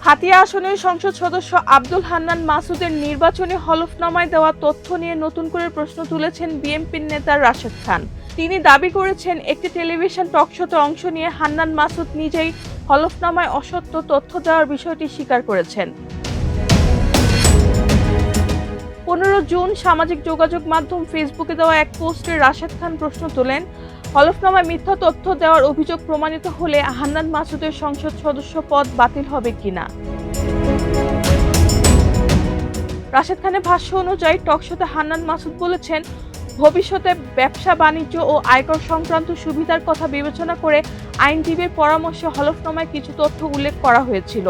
হাতিয়া আসনের সংসদ সদস্য আব্দুল হান্নান মাসুদের নির্বাচনী হলফনামায় দেওয়া তথ্য নিয়ে নতুন করে প্রশ্ন তুলেছেন বিএনপির নেতা রাশেদ খান। তিনি দাবি করেছেন, একটি টেলিভিশন টকশোতে অংশ নিয়ে হান্নান মাসুদ নিজেই হলফনামায় অসত্য তথ্য দেওয়ার বিষয়টি স্বীকার করেছেন। 15 জুন সামাজিক যোগাযোগ মাধ্যম ফেসবুকে দেওয়া এক পোস্টে রাশেদ খান প্রশ্ন তোলেন, হলফনামায় মিথ্যা তথ্য দেওয়ার অভিযোগ প্রমাণিত হলে হান্নান মাসুদের সংসদ সদস্য পদ বাতিল হবে কিনা। রাশেদ খানের ভাষ্য অনুযায়ী টকশোতে হান্নান মাসুদ বলেছেন, ভবিষ্যতে ব্যবসা বাণিজ্য ও আয়কর সংক্রান্ত সুবিধার কথা বিবেচনা করে আইনজীবীর পরামর্শে হলফনামায় কিছু তথ্য উল্লেখ করা হয়েছিল।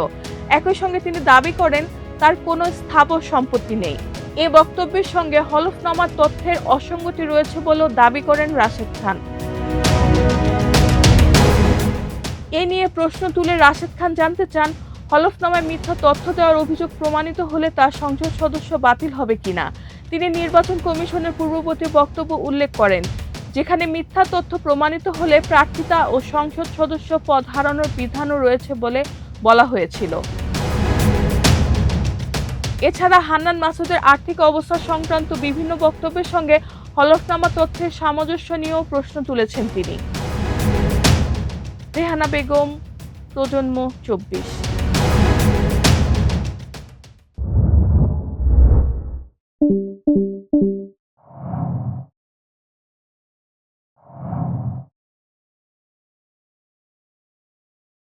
একই সঙ্গে তিনি দাবি করেন, তার কোনো স্থাবর সম্পত্তি নেই। এ বক্তব্যের সঙ্গে হলফনামার তথ্যের অসঙ্গতি রয়েছে বলেও দাবি করেন রাশেদ খান। এ নিয়ে প্রশ্ন তুলে রাশেদ খান জানতে চান, হলফনামায় মিথ্যা তথ্য দেওয়ার অভিযোগ প্রমাণিত হলে তার সংসদ সদস্য বাতিল হবে কিনা। তিনি নির্বাচন কমিশনের পূর্ববর্তী বক্তব্য উল্লেখ করেন, যেখানে মিথ্যা তথ্য প্রমাণিত হলে প্রার্থিতা ও সংসদ সদস্য পদ হারানোর বিধানও রয়েছে বলে বলা হয়েছিল। এছাড়া হান্নান মাসুদের আর্থিক অবস্থা সংক্রান্ত বিভিন্ন বক্তব্যের সঙ্গে হলফনামা তথ্যের সামঞ্জস্য নিয়েও প্রশ্ন তুলেছেন তিনি। রেহানা বেগম, প্রজন্ম 24।